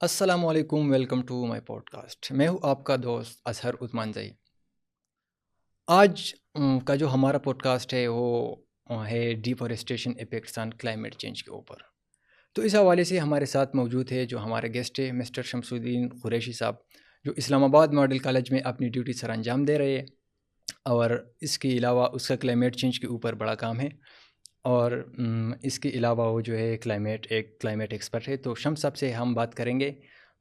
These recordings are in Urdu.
السلام علیکم، welcome to my podcast. میں ہوں آپ کا دوست اظہر عثمان زئی۔ آج کا جو ہمارا پوڈ کاسٹ ہے وہ ہے deforestation effects on climate change کے اوپر۔ تو اس حوالے سے ہمارے ساتھ موجود ہے جو ہمارے گیسٹ ہے مسٹر شمس الدین قریشی صاحب، جو اسلام آباد ماڈل کالج میں اپنی ڈیوٹی سر انجام دے رہے ہیں، اور اس کے علاوہ اس کا کلائمیٹ چینج کے اوپر بڑا کام ہے، اور اس کے علاوہ وہ جو ہے کلائمیٹ ایکسپرٹ ہے۔ تو شمس صاحب سے ہم بات کریں گے۔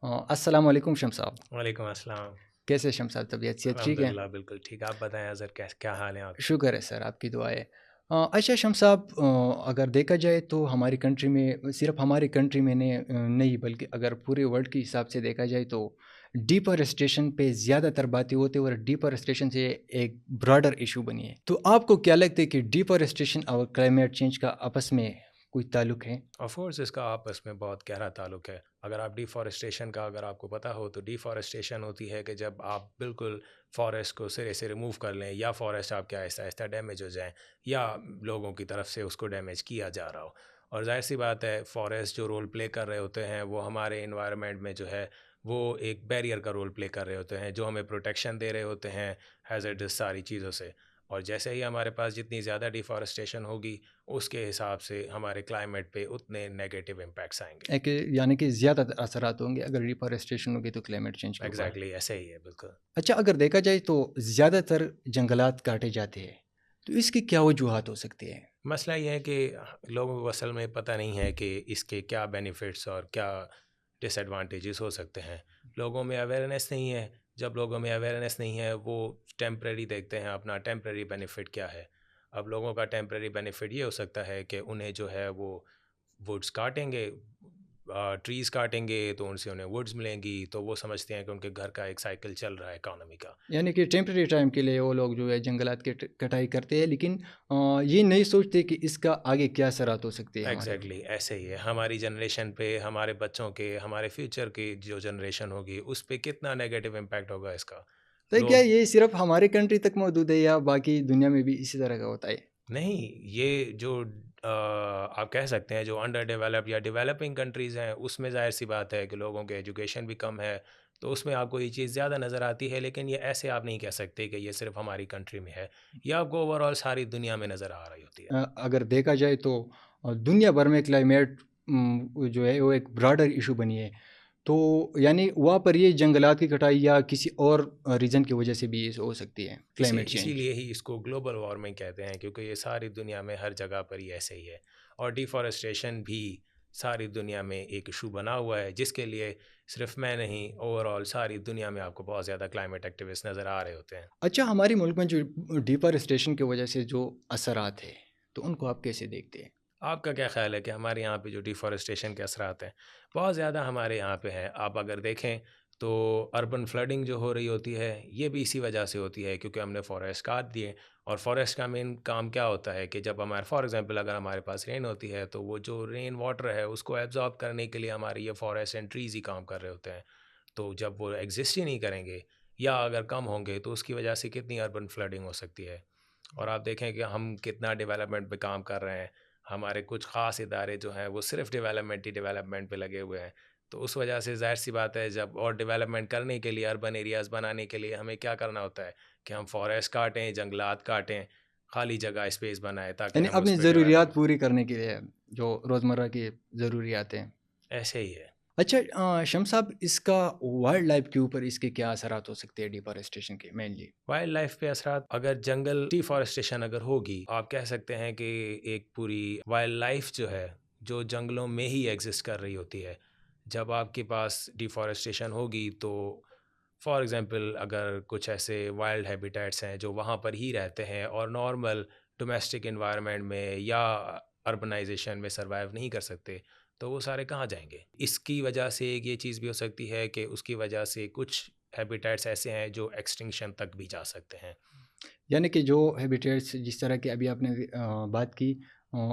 السلام علیکم شمس صاحب۔ وعلیکم السلام۔ کیسے شمس صاحب؟ طبیعت صحت ٹھیک ہے؟ الحمدللہ بالکل ٹھیک۔ آپ بتائیں اظہر، کیا حال ہیں آپ؟ شکر ہے سر، آپ کی دعا ہے۔ اچھا شمس صاحب، اگر دیکھا جائے تو ہماری کنٹری میں، صرف ہماری کنٹری میں نہیں بلکہ اگر پورے ورلڈ کے حساب سے دیکھا جائے تو ڈیفارسٹیشن پہ زیادہ تر باتیں ہوتی ہیں، اور ڈیفارسٹیشن سے ایک براڈر ایشو بنی ہے۔ تو آپ کو کیا لگتا ہے کہ ڈیفارسٹیشن اور کلائمیٹ چینج کا آپس میں کوئی تعلق ہے؟ آف کورس اس کا آپس میں بہت گہرا تعلق ہے۔ اگر آپ ڈیفارسٹیشن کا اگر آپ کو پتہ ہو تو ڈیفارسٹیشن ہوتی ہے کہ جب آپ بالکل فارسٹ کو سرے سے ریموو کر لیں، یا فارسٹ آپ کے آہستہ آہستہ ڈیمیج ہو جائیں، یا لوگوں کی طرف سے اس کو ڈیمیج کیا جا رہا ہو۔ اور ظاہر سی بات ہے فارسٹ جو رول پلے کر رہے ہوتے ہیں وہ ہمارے انوائرمنٹ میں جو ہے وہ ایک بیریئر کا رول پلے کر رہے ہوتے ہیں، جو ہمیں پروٹیکشن دے رہے ہوتے ہیں ہیزارڈس ساری چیزوں سے۔ اور جیسے ہی ہمارے پاس جتنی زیادہ ڈیفارسٹیشن ہوگی اس کے حساب سے ہمارے کلائمیٹ پہ اتنے نیگیٹو امپیکٹس آئیں گے۔ یعنی کہ زیادہ اثرات ہوں گے اگر ڈیفارسٹیشن ہوگی تو کلائمیٹ چینج کے اوپر۔ ایگزیکٹلی ایسے ہی ہے بالکل۔ اچھا، اگر دیکھا جائے تو زیادہ تر جنگلات کاٹے جاتے ہیں، تو اس کی کیا وجوہات ہو سکتی ہیں؟ مسئلہ یہ ہے کہ لوگوں کو اصل میں پتہ نہیں ہے کہ اس کے کیا بینیفٹس اور کیا ڈس ایڈوانٹیجز ہو سکتے ہیں۔ لوگوں میں اویئرنیس نہیں ہے۔ جب لوگوں میں اویئرنیس نہیں ہے وہ ٹیمپریری دیکھتے ہیں، اپنا ٹیمپریری بینیفٹ کیا ہے۔ اب لوگوں کا ٹیمپریری بینیفٹ یہ ہو سکتا ہے کہ انہیں جو ہے وہ ووڈز کاٹیں گے، ٹریز کاٹیں گے تو ان سے انہیں ووڈز ملیں گی، تو وہ سمجھتے ہیں کہ ان کے گھر کا ایک سائیکل چل رہا ہے اکانومی کا۔ یعنی کہ ٹیمپریری ٹائم کے لیے وہ لوگ جو ہے جنگلات کی کٹائی کرتے ہیں، لیکن یہ نہیں سوچتے کہ اس کا آگے کیا اثرات ہو سکتے ہیں ہمارے۔ ایگزیکٹلی ایسے ہی ہے ہماری جنریشن پہ، ہمارے بچوں کے، ہمارے فیوچر کی جو جنریشن ہوگی اس پہ کتنا نیگیٹو امپیکٹ ہوگا اس کا۔ تو کیا لوگ یہ صرف ہماری کنٹری تک محدود ہے یا باقی دنیا میں بھی اسی طرح کا ہوتا ہے؟ نہیں، یہ جو آپ کہہ سکتے ہیں جو انڈر ڈیولپڈ یا ڈیولپنگ کنٹریز ہیں اس میں ظاہر سی بات ہے کہ لوگوں کے ایجوکیشن بھی کم ہے، تو اس میں آپ کو یہ چیز زیادہ نظر آتی ہے۔ لیکن یہ ایسے آپ نہیں کہہ سکتے کہ یہ صرف ہماری کنٹری میں ہے، یہ آپ کو اوور آل ساری دنیا میں نظر آ رہی ہوتی ہے۔ اگر دیکھا جائے تو دنیا بھر میں کلائمیٹ جو ہے وہ ایک براڈر ایشو بنی ہے، تو یعنی وہاں پر یہ جنگلات کی کٹائی یا کسی اور ریزن کی وجہ سے بھی ہو سکتی ہے کلائمیٹ اسی چینج۔ لیے ہی اس کو گلوبل وارمنگ کہتے ہیں، کیونکہ یہ ساری دنیا میں ہر جگہ پر ہی ایسے ہی ہے۔ اور ڈیفارسٹیشن بھی ساری دنیا میں ایک ایشو بنا ہوا ہے، جس کے لیے صرف میں نہیں، اوور آل ساری دنیا میں آپ کو بہت زیادہ کلائمیٹ ایکٹیوسٹ نظر آ رہے ہوتے ہیں۔ اچھا، ہمارے ملک میں جو ڈیفارسٹیشن کی وجہ سے جو اثرات ہیں تو ان کو آپ کیسے دیکھتے ہیں؟ آپ کا کیا خیال ہے کہ ہمارے یہاں پہ جو ڈیفارسٹیشن کے اثرات ہیں بہت زیادہ ہمارے یہاں پہ ہیں؟ آپ اگر دیکھیں تو اربن فلڈنگ جو ہو رہی ہوتی ہے یہ بھی اسی وجہ سے ہوتی ہے، کیونکہ ہم نے فارسٹ کاٹ دیے۔ اور فارسٹ کا مین کام کیا ہوتا ہے کہ جب ہمارے فار ایگزامپل اگر ہمارے پاس رین ہوتی ہے تو وہ جو رین واٹر ہے اس کو ایبزارب کرنے کے لیے ہماری یہ فارسٹ اینڈ ٹریز ہی کام کر رہے ہوتے ہیں۔ تو جب وہ ایگزسٹ ہی نہیں کریں گے یا اگر کم ہوں گے تو اس کی وجہ سے کتنی اربن فلڈنگ ہو سکتی ہے۔ اور آپ دیکھیں کہ ہم کتنا ڈیولپمنٹ پہ کام کر رہے ہیں، ہمارے کچھ خاص ادارے جو ہیں وہ صرف ڈیولپمنٹ پہ لگے ہوئے ہیں، تو اس وجہ سے ظاہر سی بات ہے جب اور ڈیولپمنٹ کرنے کے لیے، اربن ایریاز بنانے کے لیے ہمیں کیا کرنا ہوتا ہے کہ ہم فارسٹ کاٹیں، جنگلات کاٹیں، خالی جگہ اسپیس بنائیں تاکہ یعنی ہم اپنی اس پہ ضروریات ڈیولپمنٹ۔ پوری کرنے کے لیے جو روزمرہ کی ضروریات ہیں۔ ایسے ہی ہے۔ اچھا شمس صاحب، اس کا وائلڈ لائف کے اوپر اس کے کیا اثرات ہو سکتے ہیں ڈیفارسٹیشن کے مینلی؟ وائلڈ لائف پہ اثرات، اگر جنگل ڈیفارسٹیشن اگر ہوگی، آپ کہہ سکتے ہیں کہ ایک پوری وائلڈ لائف جو ہے جو جنگلوں میں ہی ایگزسٹ کر رہی ہوتی ہے، جب آپ کے پاس ڈیفارسٹیشن ہوگی تو فار ایگزامپل اگر کچھ ایسے وائلڈ ہیبیٹیٹس ہیں جو وہاں پر ہی رہتے ہیں اور نارمل ڈومیسٹک انوائرمنٹ میں یا اربنائزیشن میں سروائیو نہیں کر سکتے، تو وہ سارے کہاں جائیں گے؟ اس کی وجہ سے ایک یہ چیز بھی ہو سکتی ہے کہ اس کی وجہ سے کچھ ہیبیٹیٹس ایسے ہیں جو ایکسٹنکشن تک بھی جا سکتے ہیں۔ یعنی کہ جو ہیبیٹیٹس جس طرح کی ابھی آپ نے بات کی،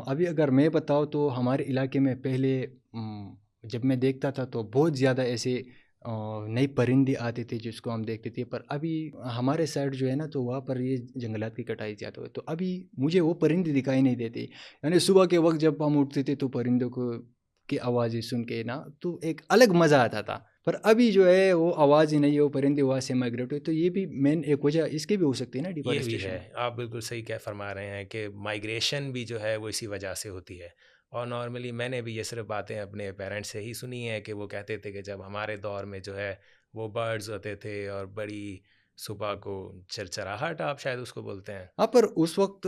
ابھی اگر میں بتاؤں تو ہمارے علاقے میں پہلے جب میں دیکھتا تھا تو بہت زیادہ ایسے نئی پرندے آتے تھے جس کو ہم دیکھتے تھے، پر ابھی ہمارے سائڈ جو ہے نا تو وہاں پر یہ جنگلات کی کٹائی زیادہ ہوئی، تو ابھی مجھے وہ پرندے دکھائی نہیں دیتے۔ یعنی صبح کے وقت جب ہم اٹھتے تھے تو پرندوں کو کی آوازیں سن کے نا تو ایک الگ مزہ آتا تھا. پر ابھی جو ہے وہ آواز ہی نہیں ہے, وہ پرندے وہاں سے مائگریٹ ہوئے. تو یہ بھی مین ایک وجہ اس کی بھی ہو سکتی ہے نا, یہ بھی ڈیفارسٹیشن. ہے, آپ بالکل صحیح کہہ فرما رہے ہیں کہ مائگریشن بھی جو ہے وہ اسی وجہ سے ہوتی ہے. اور نارملی میں نے بھی یہ صرف باتیں اپنے پیرنٹس سے ہی سنی ہیں کہ وہ کہتے تھے کہ جب ہمارے دور میں جو ہے وہ برڈز ہوتے تھے اور بڑی صبح کو چرچراہٹ آپ شاید اس کو بولتے ہیں. ہاں, پر اس وقت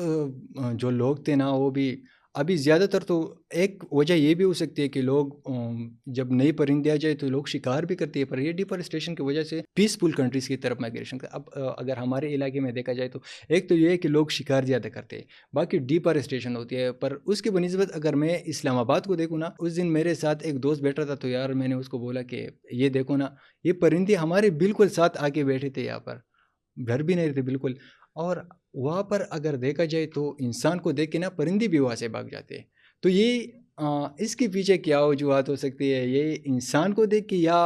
جو لوگ تھے نا وہ بھی ابھی زیادہ تر, تو ایک وجہ یہ بھی ہو سکتی ہے کہ لوگ جب نئی پرندے آ جائے تو لوگ شکار بھی کرتے ہیں, پر یہ ڈیفارسٹیشن کی وجہ سے پیسفل کنٹریز کی طرف مائگریشن کا. اب اگر ہمارے علاقے میں دیکھا جائے تو ایک تو یہ ہے کہ لوگ شکار زیادہ کرتے ہیں, باقی ڈیفارسٹیشن ہوتی ہے. پر اس کی بنسبت اگر میں اسلام آباد کو دیکھوں نا, اس دن میرے ساتھ ایک دوست بیٹھا تھا, تو یار میں نے اس کو بولا کہ یہ دیکھو نا, یہ پرندے ہمارے بالکل ساتھ آ کے بیٹھے تھے یہاں پر, گھر بھی نہیں رہتے بالکل. اور وہاں پر اگر دیکھا جائے تو انسان کو دیکھ کے نا پرندے بھی وہاں سے بھاگ جاتے ہیں. تو یہ اس کے پیچھے کیا وجوہات ہو سکتی ہے, یہ انسان کو دیکھ کے یا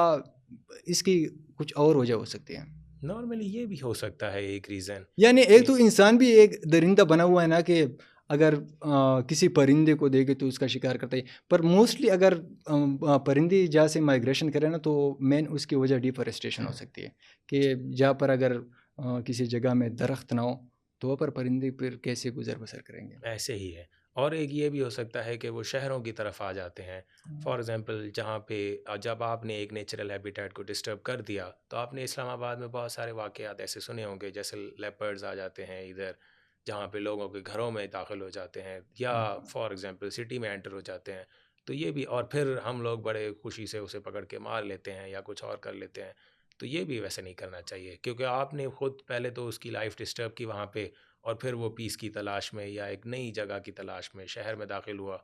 اس کی کچھ اور وجہ ہو سکتی ہے؟ نارملی یہ بھی ہو سکتا ہے ایک ریزن. یعنی ایک تو انسان بھی ایک درندہ بنا ہوا ہے نا, کہ اگر کسی پرندے کو دیکھے تو اس کا شکار کرتا ہے. پر موسٹلی اگر پرندے جہاں سے مائگریشن کرے نا, تو مین اس کی وجہ ڈیفارسٹیشن ہو سکتی ہے, کہ جہاں پر اگر کسی جگہ میں درخت نہ ہو تو وہاں پر پرندے پھر کیسے گزر بسر کریں گے. ایسے ہی ہے. اور ایک یہ بھی ہو سکتا ہے کہ وہ شہروں کی طرف آ جاتے ہیں. فار ایگزامپل جہاں پہ جب آپ نے ایک نیچرل ہیبیٹیٹ کو ڈسٹرب کر دیا, تو آپ نے اسلام آباد میں بہت سارے واقعات ایسے سنے ہوں گے, جیسے لیپرڈز آ جاتے ہیں ادھر, جہاں پہ لوگوں کے گھروں میں داخل ہو جاتے ہیں, یا فار ایگزامپل سٹی میں انٹر ہو جاتے ہیں. تو یہ بھی, اور پھر ہم لوگ بڑے خوشی سے اسے پکڑ کے مار لیتے ہیں یا کچھ اور کر لیتے ہیں. تو یہ بھی ویسے نہیں کرنا چاہیے, کیونکہ آپ نے خود پہلے تو اس کی لائف ڈسٹرب کی وہاں پہ, اور پھر وہ پیس کی تلاش میں یا ایک نئی جگہ کی تلاش میں شہر میں داخل ہوا,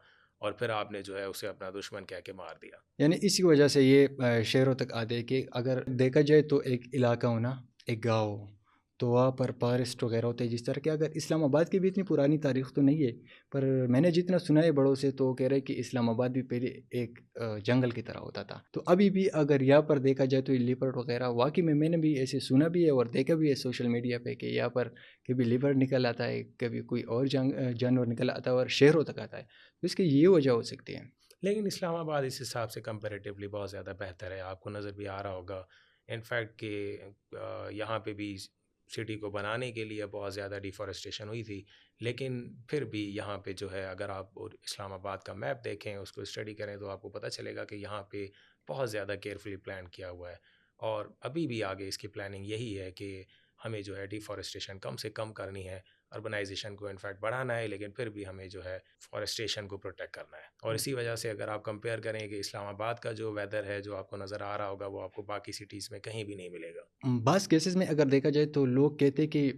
اور پھر آپ نے جو ہے اسے اپنا دشمن کہہ کے مار دیا. یعنی اسی وجہ سے یہ شہروں تک آتے کہ اگر دیکھا جائے تو ایک علاقہ ہو نا, ایک گاؤں, تو وہاں پر فارسٹ وغیرہ ہوتے ہیں. جس طرح کہ اگر اسلام آباد کی بھی اتنی پرانی تاریخ تو نہیں ہے, پر میں نے جتنا سنا ہے بڑوں سے, تو کہہ رہے کہ اسلام آباد بھی پہلے ایک جنگل کی طرح ہوتا تھا. تو ابھی بھی اگر یہاں پر دیکھا جائے تو لیپرڈ وغیرہ واقعی میں نے بھی ایسے سنا بھی ہے اور دیکھا بھی ہے سوشل میڈیا پہ, کہ یہاں پر کبھی لیپرڈ نکل آتا ہے, کبھی کوئی اور جانور نکل آتا ہے اور شہروں تک آتا ہے. تو اس کی یہ وجہ ہو سکتی ہے. لیکن اسلام آباد اس حساب سے کمپیریٹیولی بہت زیادہ بہتر ہے. آپ کو نظر بھی آ رہا ہوگا انفیکٹ کہ یہاں پہ بھی سٹی کو بنانے کے لیے بہت زیادہ ڈیفارسٹیشن ہوئی تھی, لیکن پھر بھی یہاں پہ جو ہے, اگر آپ اسلام آباد کا میپ دیکھیں, اس کو اسٹڈی کریں, تو آپ کو پتہ چلے گا کہ یہاں پہ بہت زیادہ کیئرفلی پلان کیا ہوا ہے. اور ابھی بھی آگے اس کی پلاننگ یہی ہے کہ ہمیں جو ہے ڈیفارسٹیشن کم سے کم کرنی ہے, اربنائزیشن کو انفیکٹ بڑھانا ہے, لیکن پھر بھی ہمیں جو ہے فارسٹیشن کو پروٹیکٹ کرنا ہے. اور اسی وجہ سے اگر آپ کمپیئر کریں کہ اسلام آباد کا جو ویدر ہے جو آپ کو نظر آ رہا ہوگا, وہ آپ کو باقی سٹیز میں کہیں بھی نہیں ملے گا. بعض کیسز میں اگر دیکھا جائے تو لوگ کہتے ہیں کہ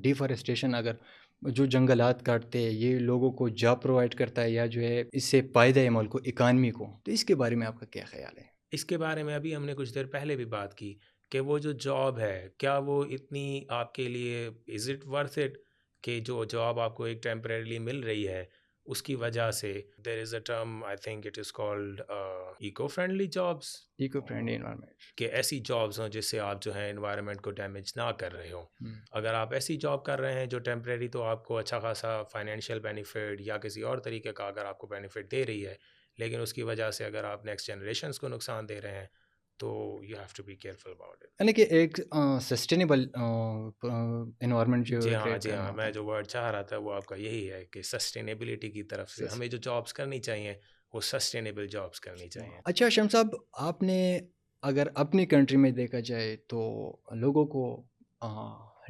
ڈیفارسٹیشن, اگر جو جنگلات کاٹتے ہیں, یہ لوگوں کو جاب پرووائڈ کرتا ہے یا جو ہے اس سے فائدہ ہے ملک کو, اکانمی کو. تو اس کے بارے میں آپ کا کیا خیال ہے؟ اس کے بارے میں ابھی ہم نے کچھ دیر پہلے بھی بات کی کہ وہ جو جاب ہے, کیا وہ اتنی آپ کے لیے از اٹ ورتھ اٹ, کہ جو جاب آپ کو ایک ٹیمپریریلی مل رہی ہے, اس کی وجہ سے there is a term, I think it is called eco friendly jobs, eco friendly environment, کہ ایسی جابس ہوں جس سے آپ جو ہے انوائرمنٹ کو ڈیمیج نہ کر رہے ہوں. اگر آپ ایسی جاب کر رہے ہیں جو ٹیمپریری, تو آپ کو اچھا خاصا فائنینشیل بینیفٹ یا کسی اور طریقے کا اگر آپ کو بینیفٹ دے رہی ہے, لیکن اس کی وجہ سے اگر آپ نیکسٹ جنریشنز کو نقصان دے رہے ہیں, تو you have to be careful about it. یعنی کہ ایک سسٹینیبل انوائرمنٹ جو جی ہاں, کریٹ جی کرنا ہاں, ہوتا میں ہے. جو ورڈ چاہ رہا تھا وہ آپ کا یہی ہے کہ سسٹینیبلٹی کی طرف سے ہمیں جو جابس کرنی چاہیے وہ سسٹینیبل جابس کرنی چاہیے. اچھا شم صاحب, آپ نے اگر اپنی کنٹری میں دیکھا جائے تو لوگوں کو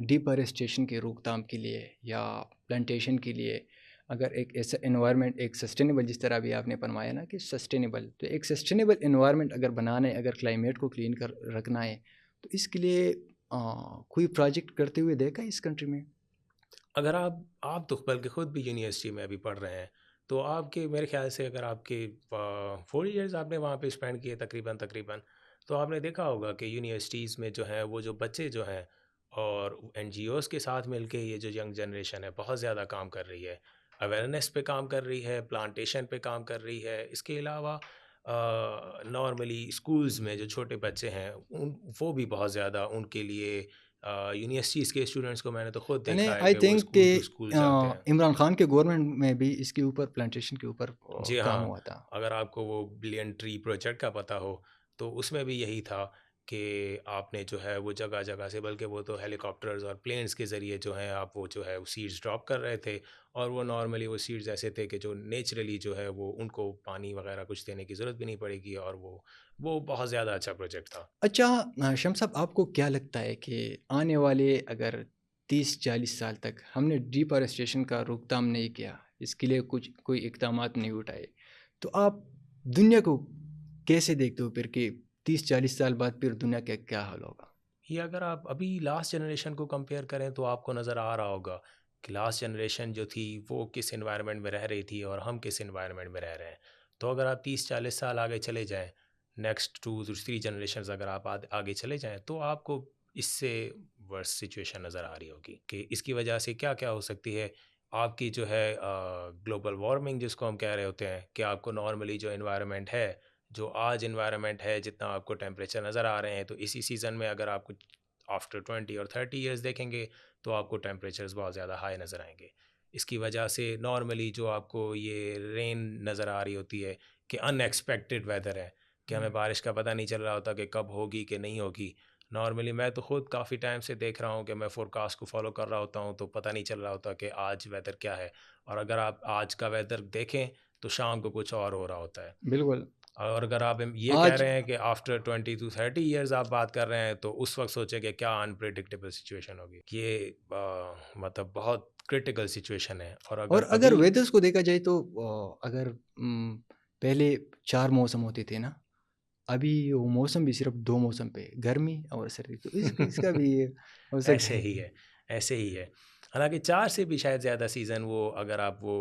ڈیفارسٹیشن کی روک تھام کے لیے یا پلانٹیشن کے لیے, اگر ایک ایسا انوائرمنٹ, ایک سسٹینیبل, جس طرح ابھی آپ نے فرمایا نا کہ سسٹینیبل, تو ایک سسٹینیبل انوائرمنٹ اگر بنانا ہے, اگر کلائمیٹ کو کلین کر رکھنا ہے, تو اس کے لیے کوئی پروجیکٹ کرتے ہوئے دیکھا ہے اس کنٹری میں؟ اگر آپ تو بلکہ خود بھی یونیورسٹی میں ابھی پڑھ رہے ہیں, تو آپ کے میرے خیال سے اگر آپ کے 4 ایئرز آپ نے وہاں پہ اسپینڈ کیے تقریباً, تو آپ نے دیکھا ہوگا کہ یونیورسٹیز میں جو ہے وہ جو بچے جو ہیں اور این جی اوز کے ساتھ مل کے یہ جو ینگ جنریشن ہے بہت زیادہ کام کر رہی ہے, اویئرنیس پہ کام کر رہی ہے, پلانٹیشن پہ کام کر رہی ہے. اس کے علاوہ نارملی اسکولز میں جو چھوٹے بچے ہیں وہ بھی بہت زیادہ ان کے لیے یونیورسٹیز کے اسٹوڈنٹس کو میں نے تو خود یعنی دیکھا ہے آئی کہ وہ تھنک اسکول کہ ٹو اسکول جاتے ہیں. عمران خان کے گورنمنٹ میں بھی اس کے اوپر پلانٹیشن کے اوپر جی کام ہاں، ہوا تھا. اگر آپ کو وہ بلین ٹری پروجیکٹ کا پتہ ہو تو اس میں بھی یہی تھا کہ آپ نے جو ہے وہ جگہ جگہ سے، بلکہ وہ تو ہیلی کاپٹرز اور پلینس کے ذریعے جو ہیں آپ وہ جو ہے وہ سیڈز ڈراپ کر رہے تھے، اور وہ نارملی وہ سیڈز ایسے تھے کہ جو نیچرلی جو ہے وہ ان کو پانی وغیرہ کچھ دینے کی ضرورت بھی نہیں پڑے گی، اور وہ بہت زیادہ اچھا پروجیکٹ تھا. اچھا شمس صاحب، آپ کو کیا لگتا ہے کہ آنے والے اگر 30-40 سال تک ہم نے ڈیفارسٹیشن کا روک تھام نہیں کیا، اس کے لیے کوئی اقدامات نہیں اٹھائے، تو آپ دنیا کو کیسے دیکھتے ہو پھر کہ 30-40 سال بعد پھر دنیا کا کیا حال ہوگا؟ یہ اگر آپ ابھی لاسٹ جنریشن کو کمپیئر کریں تو آپ کو نظر آ رہا ہوگا کہ لاسٹ جنریشن جو تھی وہ کس انوائرمنٹ میں رہ رہی تھی اور ہم کس انوائرمنٹ میں رہ رہے ہیں. تو اگر آپ 30-40 سال آگے چلے جائیں، نیکسٹ 2-3 جنریشنز اگر آپ آگے چلے جائیں، تو آپ کو اس سے ورس سچویشن نظر آ رہی ہوگی کہ اس کی وجہ سے کیا کیا ہو سکتی ہے. آپ کی جو ہے گلوبل وارمنگ جس کو ہم کہہ رہے ہوتے ہیں، کہ آپ کو نارملی جو انوائرمنٹ ہے، جو آج انوائرمنٹ ہے، جتنا آپ کو ٹیمپریچر نظر آ رہے ہیں، تو اسی سیزن میں اگر آپ کچھ آفٹر 20 اور 30 ایئرس دیکھیں گے تو آپ کو ٹیمپریچرز بہت زیادہ ہائی نظر آئیں گے. اس کی وجہ سے نارملی جو آپ کو یہ رین نظر آ رہی ہوتی ہے کہ ان ایکسپیکٹڈ ویدر ہے، کہ ہمیں بارش کا پتہ نہیں چل رہا ہوتا کہ کب ہوگی کہ نہیں ہوگی. نارملی میں تو خود کافی ٹائم سے دیکھ رہا ہوں کہ میں فور کاسٹ کو فالو کر رہا ہوتا ہوں، تو پتہ نہیں چل رہا ہوتا کہ آج ویدر کیا ہے، اور اگر آپ آج کا ویدر دیکھیں تو شام کو کچھ اور ہو رہا ہوتا ہے. بالکل. اور اگر آپ یہ کہہ آج رہے ہیں کہ آفٹر 20 to 30 ایئرز آپ بات کر رہے ہیں، تو اس وقت سوچیں کہ کیا انپریڈکٹیبل سچویشن ہوگی. یہ مطلب بہت کرٹیکل سچویشن ہے. اور اور اگر اگر ابھی ویدرس کو دیکھا جائے تو اگر پہلے 4 موسم ہوتے تھے نا، ابھی وہ موسم بھی صرف 2 موسم پہ، گرمی اور سردی، تو اس کا بھی ہو سکتا ایسے ہے. ہی ہے، ایسے ہی ہے. حالانکہ 4 سے بھی شاید زیادہ سیزن وہ اگر آپ وہ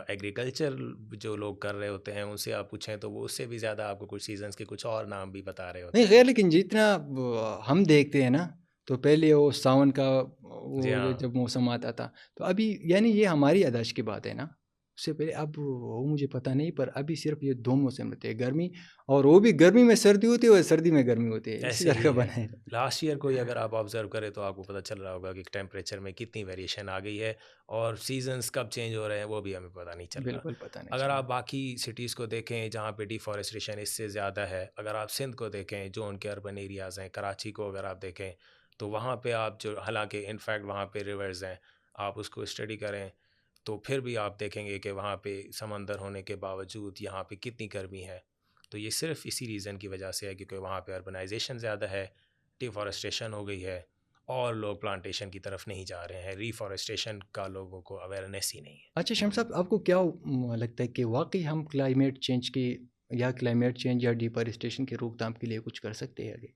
ایگریکلچر جو لوگ کر رہے ہوتے ہیں ان سے آپ پوچھیں تو وہ اس سے بھی زیادہ آپ کو کچھ سیزنز کے کچھ اور نام بھی بتا رہے ہوتے نہیں ہیں. خیر، لیکن جتنا ہم دیکھتے ہیں نا، تو پہلے وہ ساون کا جی وہ ہاں، جب موسم آتا تھا، تو ابھی یعنی یہ ہماری اداش کی بات ہے نا. اس سے پہلے اب وہ مجھے پتہ نہیں، پر ابھی صرف یہ 2 موسم رہتے ہیں، گرمی، اور وہ بھی گرمی میں سردی ہوتی ہے اور سردی میں گرمی ہوتی ہے، اسی ایسے طرح کا ہی ہے. بنا ہے. لاسٹ ایئر کو ہی اگر آپ آبزرو کریں تو آپ کو پتہ چل رہا ہوگا کہ ٹیمپریچر میں کتنی ویریشن آ گئی ہے، اور سیزنز کب چینج ہو رہے ہیں وہ بھی ہمیں پتہ نہیں چل رہا. بالکل پتہ نہیں اگر چلا. آپ باقی سٹیز کو دیکھیں جہاں پہ ڈیفارسٹریشن اس سے زیادہ ہے، اگر آپ سندھ کو دیکھیں جو ان کے اربن ایریاز ہیں، کراچی کو اگر آپ دیکھیں تو وہاں پہ آپ جو حالانکہ انفیکٹ وہاں پہ ریورز ہیں، آپ اس کو اسٹڈی کریں تو پھر بھی آپ دیکھیں گے کہ وہاں پہ سمندر ہونے کے باوجود یہاں پہ کتنی گرمی ہے. تو یہ صرف اسی ریزن کی وجہ سے ہے کیونکہ وہاں پہ اربنائزیشن زیادہ ہے، ڈیفارسٹریشن ہو گئی ہے، اور لوگ پلانٹیشن کی طرف نہیں جا رہے ہیں. ریفارسٹریشن کا لوگوں کو اویئرنیس ہی نہیں ہے. اچھا شمس صاحب، آپ کو کیا لگتا ہے کہ واقعی ہم کلائمیٹ چینج کی یا کلائمیٹ چینج یا ڈیفارسٹیشن کے روک تھام کے لیے کچھ کر سکتے ہیں آگے؟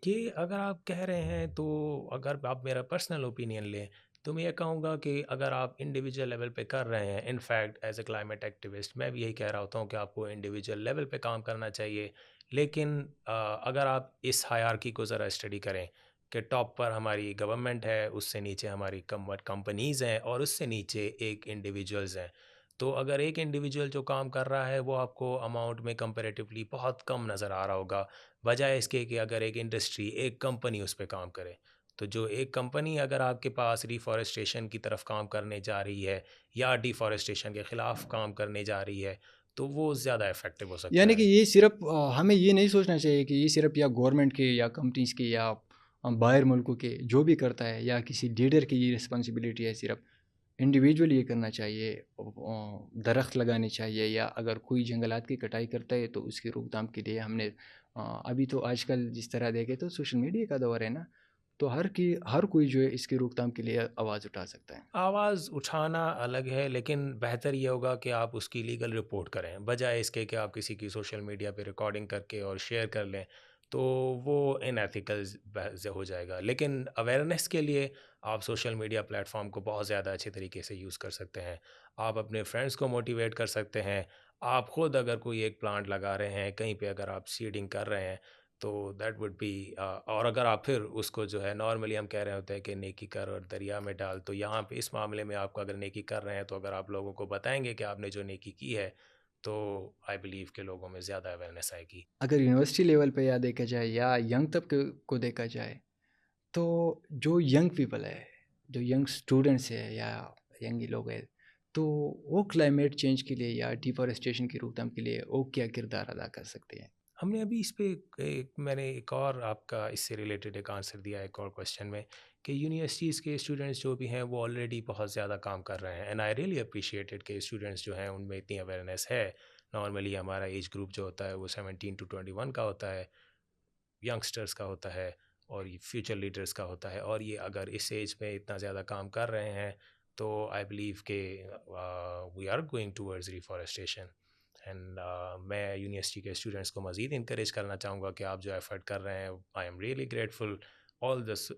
یہ اگر آپ کہہ رہے ہیں تو اگر آپ میرا پرسنل اوپینین لیں تو میں یہ کہوں گا کہ اگر آپ انڈیویجول لیول پہ کر رہے ہیں، in fact as a climate activist میں بھی یہی کہہ رہا ہوتا ہوں کہ آپ کو انڈیویجول لیول پہ کام کرنا چاہیے. لیکن اگر آپ اس ہائرارکی کو ذرا اسٹڈی کریں کہ ٹاپ پر ہماری گورنمنٹ ہے، اس سے نیچے ہماری کمپنیز ہیں، اور اس سے نیچے ایک انڈیویجولز ہیں، تو اگر ایک انڈیویجول جو کام کر رہا ہے وہ آپ کو اماؤنٹ میں کمپیریٹیولی بہت کم نظر آ رہا ہوگا، بجائے اس کے کہ اگر ایک انڈسٹری، ایک کمپنی اس پہ کام کرے. تو جو ایک کمپنی اگر آپ کے پاس ریفارسٹریشن کی طرف کام کرنے جا رہی ہے یا ڈیفارسٹریشن کے خلاف کام کرنے جا رہی ہے تو وہ زیادہ افیکٹو ہو یعنی سکتا کہ ہے. یہ صرف ہمیں یہ نہیں سوچنا چاہیے کہ یہ صرف یا گورنمنٹ کے یا کمپنیز کے یا باہر ملکوں کے جو بھی کرتا ہے یا کسی لیڈر کی یہ رسپانسبلٹی ہے. صرف انڈیویجول یہ کرنا چاہیے، درخت لگانے چاہیے، یا اگر کوئی جنگلات کی کٹائی کرتا ہے تو اس کی روک تھام کے لیے ہم نے ابھی تو آج کل جس طرح دیکھے تو سوشل میڈیا کا دور ہے نا، تو ہر کوئی جو ہے اس کی روک تھام کے لیے آواز اٹھا سکتا ہے. آواز اٹھانا الگ ہے، لیکن بہتر یہ ہوگا کہ آپ اس کی لیگل رپورٹ کریں، بجائے اس کے کہ آپ کسی کی سوشل میڈیا پہ ریکارڈنگ کر کے اور شیئر کر لیں، تو وہ ان ایتھیکل ہو جائے گا. لیکن اویئرنیس کے لیے آپ سوشل میڈیا پلیٹ فارم کو بہت زیادہ اچھے طریقے سے یوز کر سکتے ہیں. آپ اپنے فرینڈس کو موٹیویٹ کر سکتے ہیں. آپ خود اگر کوئی ایک پلانٹ لگا رہے ہیں کہیں پہ، اگر آپ سیڈنگ کر رہے ہیں تو دیٹ وڈ بی، اور اگر آپ پھر اس کو جو ہے نارملی ہم کہہ رہے ہوتے ہیں کہ نیکی کر اور دریا میں ڈال، تو یہاں پہ اس معاملے میں آپ کو اگر نیکی کر رہے ہیں تو اگر آپ لوگوں کو بتائیں گے کہ آپ نے جو نیکی کی ہے تو آئی بلیو کہ لوگوں میں زیادہ اویئرنیس آئے گی. اگر یونیورسٹی لیول پہ یا دیکھا جائے یا ینگ طبقے کو دیکھا جائے تو جو ینگ پیپل ہے، جو ینگ اسٹوڈنٹس ہے یا ینگ لوگ ہیں، تو وہ کلائمیٹ چینج کے لیے یا ڈیفارسٹیشن کی روک تھام کے لیے وہ کیا کردار ادا کر سکتے ہیں؟ ہم نے ابھی اس پہ میں نے ایک اور آپ کا اس سے ریلیٹڈ ایک آنسر دیا ایک اور کوشچن میں، کہ یونیورسٹیز کے اسٹوڈنٹس جو بھی ہیں وہ آلریڈی بہت زیادہ کام کر رہے ہیں، اینڈ آئی ریئلی اپریشیٹڈ کہ اسٹوڈنٹس جو ہیں ان میں اتنی اویئرنیس ہے. نارملی ہمارا ایج گروپ جو ہوتا ہے وہ 17 to 21 کا ہوتا ہے، ینگسٹرس کا ہوتا ہے اور یہ فیوچر لیڈرس کا ہوتا ہے، اور یہ اگر اس ایج میں اتنا زیادہ کام کر رہے ہیں تو آئی بلیو کہ we are going towards reforestation. And میں یونیورسٹی کے اسٹوڈنٹس کو مزید انکریج کرنا چاہوں گا کہ آپ جو ایفرٹ کر رہے ہیں، I am really grateful. All this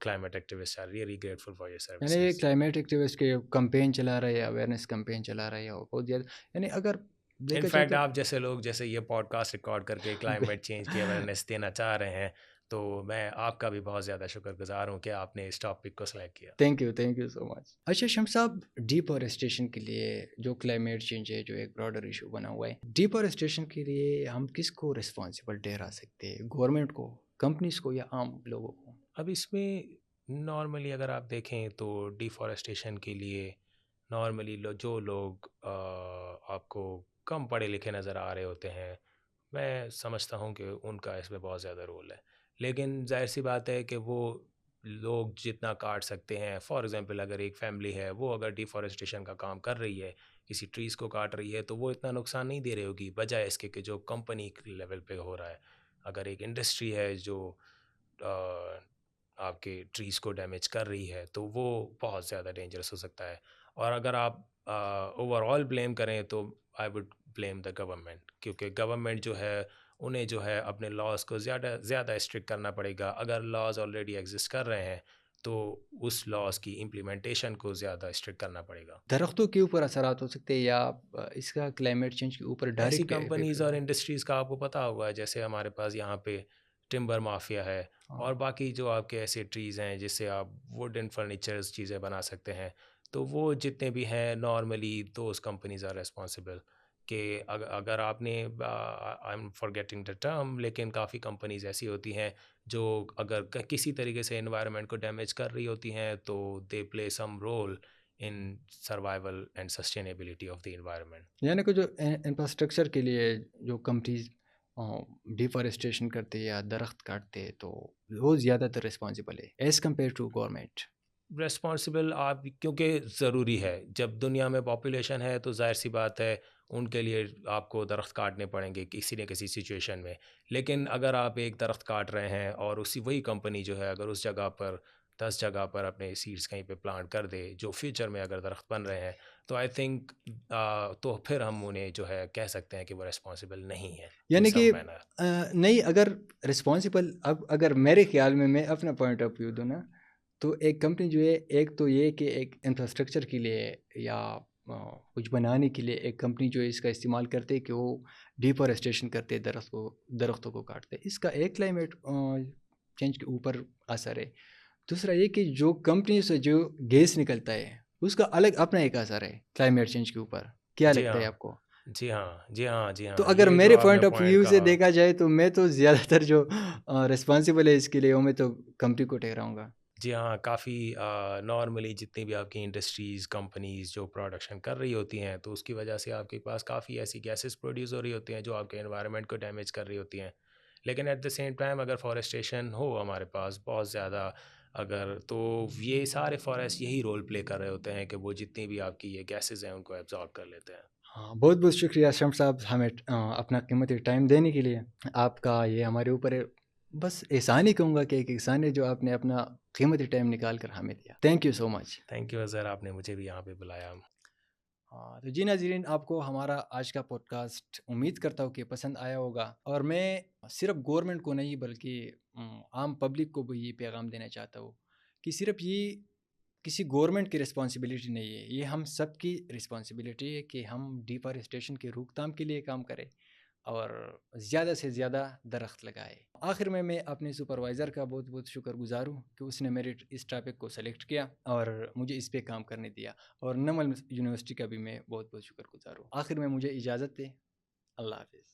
climate activist are really grateful for your یعنی سروسز. کلائمیٹ ایکٹیوسٹ کے کمپین چلا رہے ہیں، اویئرنیس کمپین چلا رہے ہیں، اور بہت زیادہ، یعنی اگر ان دیکھا جائے فیکٹ تو آپ جیسے لوگ جیسے یہ پوڈ کاسٹ ریکارڈ کر کے کلائمیٹ چینج کی اویئرنیس دینا چاہ رہے ہیں، تو میں آپ کا بھی بہت زیادہ شکر گزار ہوں کہ آپ نے اس ٹاپک کو سلیکٹ کیا. تھینک یو سو مچ. اچھا شمس صاحب، ڈیفارسٹیشن کے لیے جو کلائمیٹ چینج ہے، جو ایک براڈر ایشو بنا ہوا ہے، ڈیفارسٹیشن کے لیے ہم کس کو رسپانسیبل ٹھہرا سکتے ہیں؟ گورنمنٹ کو، کمپنیز کو، یا عام لوگوں کو؟ اب اس میں نارملی اگر آپ دیکھیں تو ڈیفارسٹیشن کے لیے نارملی جو لوگ آپ کو کم پڑھے لکھے نظر آ رہے ہوتے ہیں، میں سمجھتا ہوں کہ ان کا اس میں بہت زیادہ رول ہے. لیکن ظاہر سی بات ہے کہ وہ لوگ جتنا کاٹ سکتے ہیں، فار ایگزامپل اگر ایک فیملی ہے وہ اگر ڈیفارسٹیشن کا کام کر رہی ہے، کسی ٹریز کو کاٹ رہی ہے، تو وہ اتنا نقصان نہیں دے رہی ہوگی، بجائے اس کے کہ جو کمپنی لیول پہ ہو رہا ہے. اگر ایک انڈسٹری ہے جو آپ کے ٹریز کو ڈیمیج کر رہی ہے تو وہ بہت زیادہ ڈینجرس ہو سکتا ہے. اور اگر آپ اوور آل بلیم کریں تو I would blame the government, کیونکہ گورنمنٹ جو ہے انہیں جو ہے اپنے لاز کو زیادہ اسٹرکٹ کرنا پڑے گا. اگر لاز آلریڈی ایگزسٹ کر رہے ہیں تو اس لاز کی امپلیمنٹیشن کو زیادہ اسٹرکٹ کرنا پڑے گا. درختوں کے اوپر اثرات ہو سکتے ہیں، یا اس کا کلائمیٹ چینج کے اوپر ایسی ڈائریکٹ افیکٹ کمپنیز اور ہوتا ہے؟ انڈسٹریز کا آپ کو پتہ ہوگا، جیسے ہمارے پاس یہاں پہ ٹمبر مافیا ہے، ہاں. اور باقی جو آپ کے ایسے ٹریز ہیں جس سے آپ ووڈ اینڈ فرنیچرز چیزیں بنا سکتے ہیں، تو وہ جتنے بھی ہیں normally those companies are responsible. کہ اگر آپ نے I am forgetting the term, لیکن کافی کمپنیز ایسی ہوتی ہیں جو اگر کسی طریقے سے انوائرمنٹ کو ڈیمیج کر رہی ہوتی ہیں تو they play some role in survival and sustainability of the environment. یعنی کہ جو انفراسٹرکچر کے لیے جو کمپنیز ڈیفارسٹیشن کرتے یا درخت کاٹتے، تو وہ زیادہ تر رسپانسیبل ہے as compare to government. Responsible آپ کیونکہ ضروری ہے، جب دنیا میں پاپولیشن ہے تو ظاہر سی بات ہے ان کے لیے آپ کو درخت کاٹنے پڑیں گے کسی نہ کسی سچویشن میں. لیکن اگر آپ ایک درخت کاٹ رہے ہیں اور وہی کمپنی جو ہے اگر اس جگہ پر 10 جگہ پر اپنے سیڈس کہیں پہ پلانٹ کر دے جو فیوچر میں اگر درخت بن رہے ہیں، تو آئی تھنک تو پھر ہم انہیں جو ہے کہہ سکتے ہیں کہ وہ ریسپانسبل نہیں ہے ان یعنی سم کہ مینر. نہیں، اگر رسپانسیبل، اب اگر میرے خیال میں اپنا پوائنٹ آف ویو دوں نا، تو ایک کمپنی جو ہے، ایک تو یہ کہ ایک انفراسٹرکچر کے لیے یا کچھ بنانے کے لیے ایک کمپنی جو ہے اس کا استعمال کرتے کہ وہ ڈیفارسٹیشن کرتے، درختوں کو کاٹتے، اس کا ایک کلائمیٹ چینج کے اوپر اثر ہے. دوسرا یہ کہ جو کمپنی سے جو گیس نکلتا ہے اس کا الگ اپنا ایک اثر ہے کلائمیٹ چینج کے اوپر. کیا جی لگتا ہے ہاں، آپ کو؟ جی ہاں، جی ہاں، جی تو ہاں، اگر یہ میرے جو آپ نے پوائنٹ آف پوائنٹ ویو سے کہا. دیکھا جائے تو میں تو زیادہ تر جو رسپانسیبل ہے اس کے لیے وہ میں تو کمپنی کو ٹھہراؤں گا. جی ہاں، کافی نارملی جتنی بھی آپ کی انڈسٹریز کمپنیز جو پروڈکشن کر رہی ہوتی ہیں تو اس کی وجہ سے آپ کے پاس کافی ایسی گیسز پروڈیوس ہو رہی ہوتی ہیں جو آپ کے انوائرمنٹ کو ڈیمیج کر رہی ہوتی ہیں. لیکن ایٹ دا سیم ٹائم اگر فارسٹیشن ہو ہمارے پاس بہت زیادہ اگر، تو یہ سارے فارسٹ یہی رول پلے کر رہے ہوتے ہیں کہ وہ جتنی بھی آپ کی یہ گیسز ہیں ان کو ایبزارب کر لیتے ہیں. ہاں، بہت بہت شکریہ شمس صاحب ہمیں اپنا قیمتی ٹائم دینے کے لیے. آپ کا یہ ہمارے اوپر بس احسان ہی کہوں گا کہ ایک احسان ہے جو آپ نے اپنا قیمتی ٹائم نکال کر ہمیں دیا. Thank you so much. Thank you Azhar, آپ نے مجھے بھی یہاں پہ بلایا. ہاں، تو جی ناظرین، آپ کو ہمارا آج کا پوڈ کاسٹ امید کرتا ہوں کہ پسند آیا ہوگا، اور میں صرف گورنمنٹ کو نہیں بلکہ عام پبلک کو بھی یہ پیغام دینا چاہتا ہوں کہ صرف یہ کسی گورنمنٹ کی رسپانسبلٹی نہیں ہے، یہ ہم سب کی رسپانسبلٹی ہے کہ ہم ڈیفارسٹیشن کی روک تھام کے لیے کام کریں اور زیادہ سے زیادہ درخت لگائے. آخر میں اپنے سپروائزر کا بہت بہت شکر گزار ہوں کہ اس نے میرے اس ٹاپک کو سلیکٹ کیا اور مجھے اس پہ کام کرنے دیا، اور نمل یونیورسٹی کا بھی میں بہت بہت شکر گزار ہوں. آخر میں مجھے اجازت دے. اللہ حافظ.